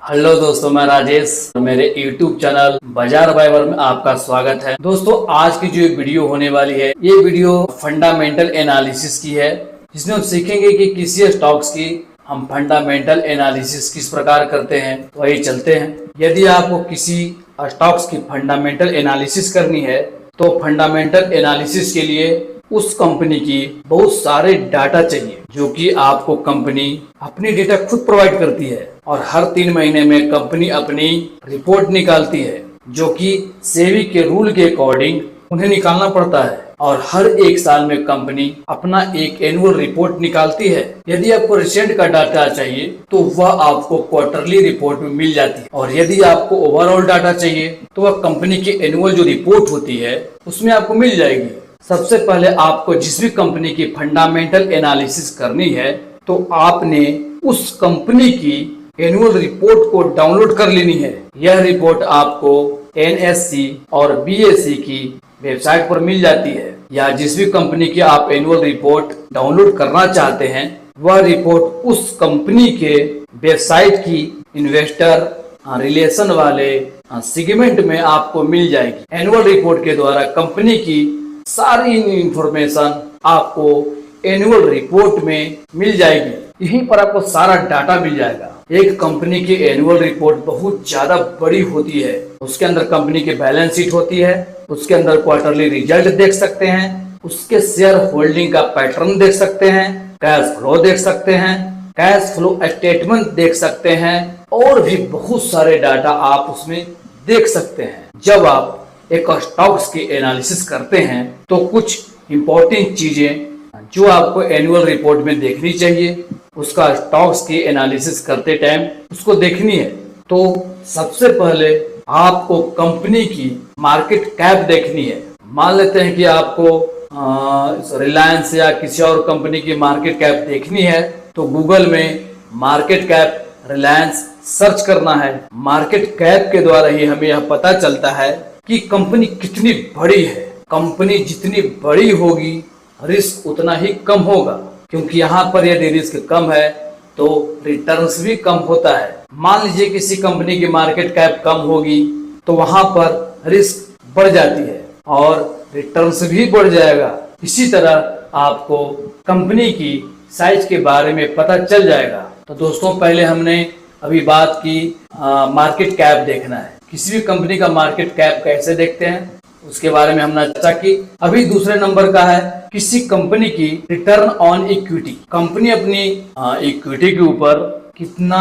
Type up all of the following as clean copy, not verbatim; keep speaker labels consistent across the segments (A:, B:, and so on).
A: Hello दोस्तों, मैं राजेश। मेरे YouTube चैनल बाजार बाइवर में आपका स्वागत है। दोस्तों, आज की जो वीडियो होने वाली है, ये वीडियो फंडामेंटल एनालिसिस की है, जिसमें हम सीखेंगे कि किसी स्टॉक्स की हम फंडामेंटल एनालिसिस किस प्रकार करते हैं। वही चलते हैं। यदि आपको किसी स्टॉक्स की फंडामेंटल एनालिसिस करनी है, तो फंडामेंटल एनालिसिस के लिए उस कंपनी की बहुत सारे डाटा चाहिए, जो कि आपको कंपनी अपनी डेटा खुद प्रोवाइड करती है। और हर 3 महीने में कंपनी अपनी रिपोर्ट निकालती है, जो कि सेबी के रूल के अकॉर्डिंग उन्हें निकालना पड़ता है। और हर 1 साल में कंपनी अपना एक एनुअल रिपोर्ट निकालती है। यदि आपको रिसेंट का डाटा चाहिए, तो वह आपको क्वार्टरली रिपोर्ट में मिल जाती है। और यदि आपको ओवरऑल डाटा चाहिए, तो वह कंपनी की एनुअल जो रिपोर्ट होती है, उसमें आपको मिल जाएगी। सबसे पहले आपको जिस भी कंपनी की फंडामेंटल एनालिसिस करनी है, तो आपने उस कंपनी की एनुअल रिपोर्ट को डाउनलोड कर लेनी है। यह रिपोर्ट आपको NSE और BSE की वेबसाइट पर मिल जाती है, या जिस भी कंपनी की आप एनुअल रिपोर्ट डाउनलोड करना चाहते हैं, वह रिपोर्ट उस कंपनी के वेबसाइट की इन्वेस्टर रिलेशन वाले सेगमेंट में आपको मिल जाएगी। एनुअल रिपोर्ट के द्वारा कंपनी की सारी इंफॉर्मेशन आपको एनुअल रिपोर्ट में मिल जाएगी। यहीं पर आपको सारा डाटा मिल जाएगा। एक कंपनी की एनुअल रिपोर्ट बहुत ज्यादा बड़ी होती है। उसके अंदर कंपनी की बैलेंस शीट होती है, उसके अंदर क्वार्टरली रिजल्ट देख सकते हैं, उसके शेयर होल्डिंग का पैटर्न देख सकते हैं, कैश फ्लो देख सकते हैं, कैश फ्लो स्टेटमेंट देख सकते हैं, और भी बहुत सारे डाटा आप उसमें देख सकते हैं। जब आप एक स्टॉक्स की एनालिसिस करते हैं, तो कुछ इंपॉर्टेंट चीजें जो आपको एनुअल रिपोर्ट में देखनी चाहिए, उसका स्टॉक्स की एनालिसिस करते टाइम उसको देखनी है। तो सबसे पहले आपको कंपनी की मार्केट कैप देखनी है। मान लेते हैं कि आपको रिलायंस या किसी और कंपनी की मार्केट कैप देखनी है, तो गूगल में मार्केट कैप रिलायंस सर्च करना है। मार्केट कैप के द्वारा ही हमें यह पता चलता है कि कंपनी कितनी बड़ी है। कंपनी जितनी बड़ी होगी, रिस्क उतना ही कम होगा, क्योंकि यहाँ पर यदि रिस्क कम है तो रिटर्न्स भी कम होता है। मान लीजिए किसी कंपनी की मार्केट कैप कम होगी, तो वहां पर रिस्क बढ़ जाती है और रिटर्न्स भी बढ़ जाएगा। इसी तरह आपको कंपनी की साइज के बारे में पता चल जाएगा। तो दोस्तों, पहले हमने अभी बात की मार्केट कैप देखना है। किसी भी कंपनी का मार्केट कैप कैसे देखते हैं, उसके बारे में हमने चर्चा की। अभी दूसरे नंबर का है किसी कंपनी की रिटर्न ऑन इक्विटी। कंपनी अपनी इक्विटी के ऊपर कितना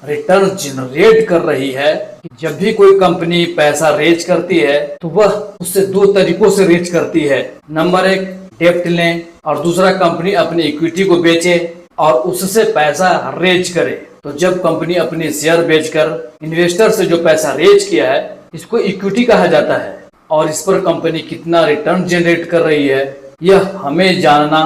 A: रिटर्न जनरेट कर रही है। जब भी कोई कंपनी पैसा रेज करती है, तो वह उससे 2 तरीकों से रेज करती है। नंबर 1, डेप्ट लें, और दूसरा कंपनी अपनी इक्विटी को बेचे और उससे पैसा रेज करे। तो जब कंपनी अपने शेयर बेचकर इन्वेस्टर से जो पैसा रेज किया है, इसको इक्विटी कहा जाता है। और इस पर कंपनी कितना रिटर्न जनरेट कर रही है, यह हमें जानना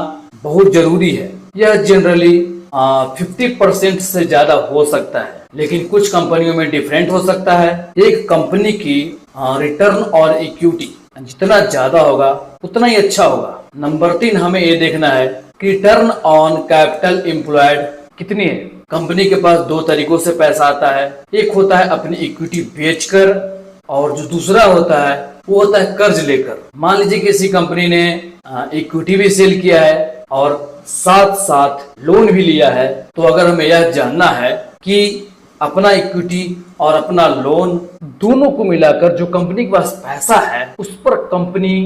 A: बहुत जरूरी है। यह जनरली 50% से ज्यादा हो सकता है, लेकिन कुछ कंपनियों में डिफरेंट हो सकता है। एक कंपनी की रिटर्न और इक्विटी जितना ज्यादा होगा, उतना ही अच्छा होगा। नंबर 3, हमें ये देखना है कि रिटर्न ऑन कैपिटल एम्प्लॉयड कितनी है। कंपनी के पास 2 तरीकों से पैसा आता है। एक होता है अपनी इक्विटी बेचकर, और जो दूसरा होता है वो होता है कर्ज लेकर। मान लीजिए किसी कंपनी ने इक्विटी भी सेल किया है और साथ साथ लोन भी लिया है। तो अगर हमें यह जानना है कि अपना इक्विटी और अपना लोन दोनों को मिलाकर जो कंपनी के पास पैसा है, उस पर कंपनी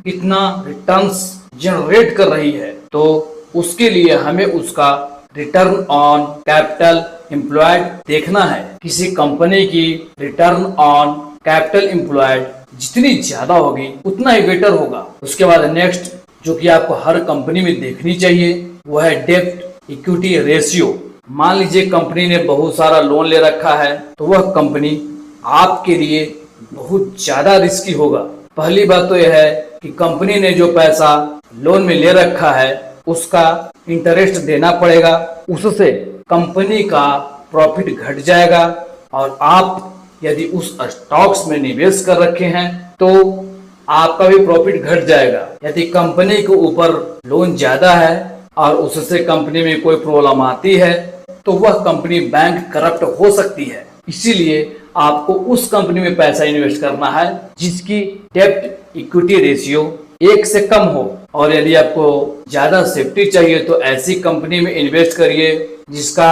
A: कितना रिटर्न्स जनरेट कर रही है, तो उसके लिए हमें उसका रिटर्न ऑन कैपिटल एम्प्लॉयड देखना है। किसी कंपनी की रिटर्न ऑन कैपिटल एम्प्लॉयड जितनी ज्यादा होगी, उतना ही बेटर होगा। उसके बाद नेक्स्ट, जो कि आपको हर कंपनी में देखनी चाहिए, वो है डेब्ट इक्विटी रेशियो। मान लीजिए कंपनी ने बहुत सारा लोन ले रखा है, तो वह कंपनी आपके लिए बहुत ज्यादा रिस्की होगा। पहली बात तो यह है कि कंपनी ने जो पैसा लोन में ले रखा है, उसका इंटरेस्ट देना पड़ेगा। उससे कंपनी का प्रॉफिट घट जाएगा, और आप यदि उस स्टॉक्स में निवेश कर रखे हैं, तो आपका भी प्रॉफिट घट जाएगा। यदि कंपनी के ऊपर लोन ज्यादा है और उससे कंपनी में कोई प्रॉब्लम आती है, तो वह कंपनी बैंक करप्ट हो सकती है। इसीलिए आपको उस कंपनी में पैसा इन्वेस्ट करना है जिसकी डेब्ट इक्विटी रेशियो 1 से कम हो। और यदि आपको ज्यादा सेफ्टी चाहिए तो ऐसी कंपनी में इन्वेस्ट करिए जिसका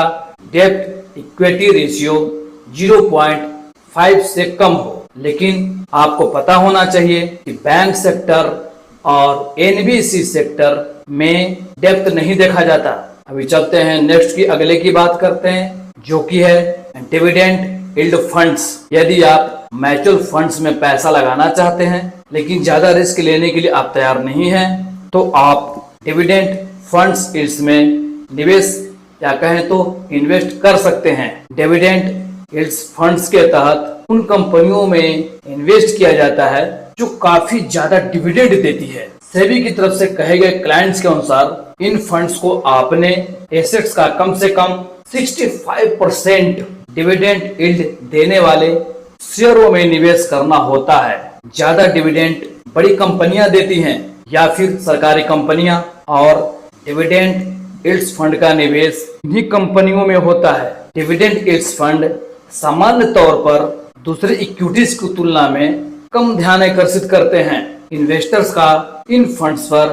A: डेब्ट इक्विटी रेशियो 0.5 से कम हो। लेकिन आपको पता होना चाहिए कि बैंक सेक्टर और एनबीसी सेक्टर में डेप्थ नहीं देखा जाता। अभी चलते हैं नेक्स्ट की अगले की बात करते हैं, जो कि है डिविडेंड यील्ड फंड्स। यदि आप म्यूचुअल फंड्स में पैसा लगाना चाहते हैं लेकिन ज्यादा रिस्क लेने के लिए आप तैयार नहीं हैं, तो आप डिविडेंड फंड्स यील्ड्स में निवेश या कहें तो इन्वेस्ट कर सकते हैं। डिविडेंड यील्ड्स फंड्स के तहत उन कंपनियों में इन्वेस्ट किया जाता है जो काफी ज्यादा डिविडेंड देती है। सेबी की तरफ से कहे गए क्लाइंट्स के अनुसार इन फंड्स को आपने एसेट्स का कम से कम 65% डिविडेंड यील्ड देने वाले शेयरों में निवेश करना होता है। ज्यादा डिविडेंड बड़ी कंपनियां देती हैं या फिर सरकारी कंपनियां, और डिविडेंड यील्ड्स फंड का निवेश इन्हीं कंपनियों में होता है। डिविडेंड यील्ड्स फंड सामान्य तौर पर दूसरे इक्विटीज की तुलना में कम ध्यान आकर्षित करते हैं। इन्वेस्टर्स का इन फंड्स पर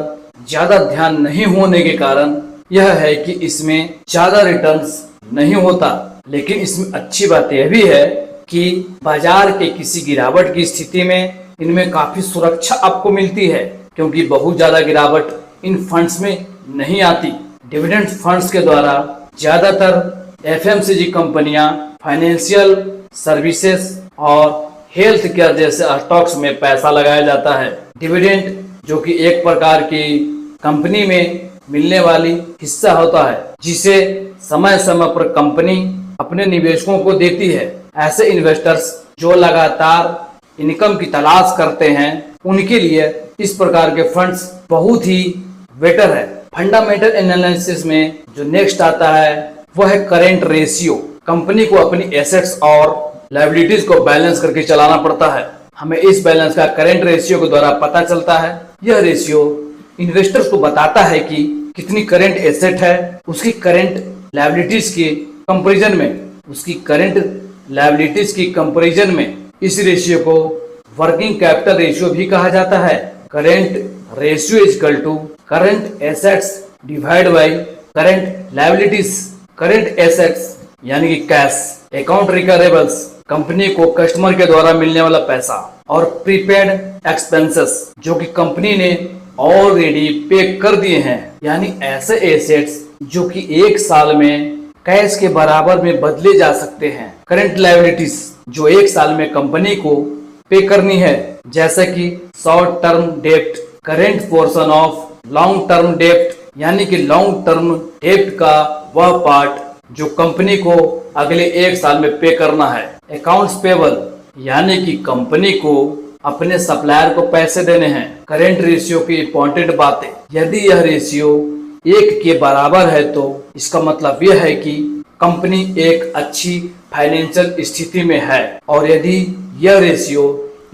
A: ज्यादा ध्यान नहीं होने के कारण यह है कि इसमें ज्यादा रिटर्न्स नहीं होता। लेकिन इसमें अच्छी बात यह भी है कि बाजार के किसी गिरावट की स्थिति में इनमें काफी सुरक्षा आपको मिलती है, क्योंकि बहुत ज्यादा गिरावट इन फंड्स में नहीं आती। डिविडेंड फंड्स के द्वारा ज्यादातर एफएमसीजी कंपनियां, फाइनेंशियल सर्विसेज और हेल्थ केयर जैसे स्टॉक्स में पैसा लगाया जाता है। डिविडेंड जो कि एक प्रकार की कंपनी में मिलने वाली हिस्सा होता है जिसे समय समय पर कंपनी अपने निवेशकों को देती है। ऐसे इन्वेस्टर्स जो लगातार इनकम की तलाश करते हैं उनके लिए इस प्रकार के फंड्स बहुत ही बेटर है। फंडामेंटल एनालिसिस में जो नेक्स्ट आता है वह है करेंट रेशियो। कंपनी को अपनी एसेट्स और लायबिलिटीज को बैलेंस करके चलाना पड़ता है। हमें इस बैलेंस का करेंट रेशियो के द्वारा पता चलता है। यह रेशियो इन्वेस्टर्स को बताता है कि कितनी करेंट एसेट है, उसकी करेंट लायबिलिटीज के कंपैरिजन में, इस रेशियो को वर्किंग कैपिटल रेशियो भी कहा जाता है। Current ratio is equal to current assets divide by current liabilities. Current assets यानी कि कैश, अकाउंट रिकवरेबल्स कंपनी को कस्टमर के द्वारा मिलने वाला पैसा, और प्रीपेड एक्सपेंसेस जो कि कंपनी ने ऑलरेडी पे कर दिए हैं, यानी ऐसे एसेट्स जो कि 1 साल में कैश के बराबर में बदले जा सकते हैं। करंट लायबिलिटीज जो 1 साल में कंपनी को पे करनी है, जैसे कि short term dept, current portion of long term डेप्ट, यानी कि लॉन्ग टर्म डेप्ट का वह पार्ट जो कंपनी को अगले 1 साल में पे करना है। अकाउंट्स पेबल यानी कि कंपनी को अपने सप्लायर को पैसे देने हैं। करेंट रेशियो की इंपॉर्टेंट बातें, यदि यह रेशियो 1 के बराबर है तो इसका मतलब यह है कि कंपनी एक अच्छी फाइनेंशियल स्थिति में है, और यदि यह रेशियो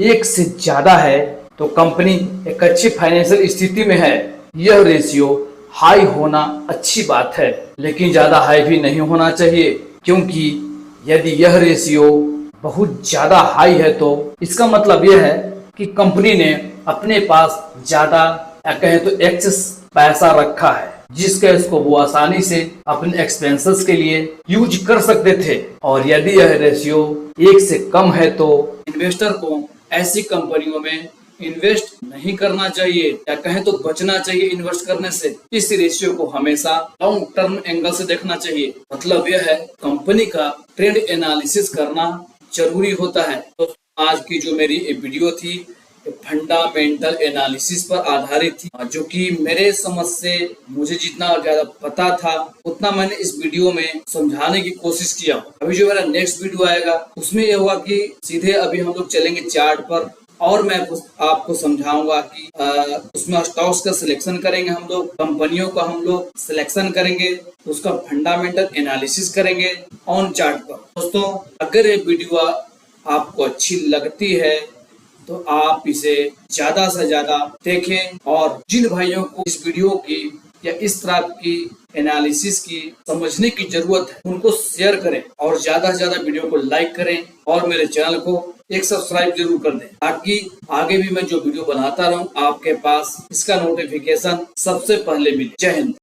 A: 1 से ज्यादा है तो कंपनी एक अच्छी फाइनेंशियल स्थिति में है। यह रेशियो हाई होना अच्छी बात है, लेकिन ज्यादा हाई भी नहीं होना चाहिए, क्योंकि यदि यह रेशियो बहुत ज्यादा हाई है तो इसका मतलब यह है कि कंपनी ने अपने पास ज्यादा या कहें तो एक्सेस पैसा रखा है, जिसके इसको वो आसानी से अपने एक्सपेंसेस के लिए यूज कर सकते थे। और यदि यह रेशियो 1 से कम है तो इन्वेस्टर को ऐसी कंपनियों में इन्वेस्ट नहीं करना चाहिए, या कहें तो बचना चाहिए इन्वेस्ट करने से। इस रेशियो को हमेशा लॉन्ग टर्म एंगल से देखना चाहिए। मतलब यह है कंपनी का ट्रेंड एनालिसिस करना जरूरी होता है। तो आज की जो मेरी वीडियो थी फंडामेंटल एनालिसिस पर आधारित थी, जो कि मेरे समझ से मुझे जितना ज्यादा पता था उतना मैंने इस वीडियो में समझाने की कोशिश किया। अभी जो मेरा नेक्स्ट वीडियो आएगा उसमें यह हुआ कि सीधे अभी हम लोग चलेंगे चार्ट पर, और मैं आपको समझाऊंगा कि उसमें स्टॉक्स का सिलेक्शन करेंगे हम लोग, कंपनियों का हम लोग सिलेक्शन करेंगे, उसका फंडामेंटल एनालिसिस करेंगे ऑन चार्ट पर। दोस्तों, अगर ये वीडियो आपको अच्छी लगती है तो आप इसे ज्यादा से ज्यादा देखें, और जिन भाइयों को इस वीडियो की या इस तरह की एनालिसिस की समझने की जरूरत है उनको शेयर करें और ज्यादा से ज्यादा वीडियो को लाइक करें और मेरे चैनल को एक सब्सक्राइब जरूर कर दें ताकि आगे भी मैं जो वीडियो बनाता रहूं आपके पास इसका नोटिफिकेशन सबसे पहले मिले। जय हिंद।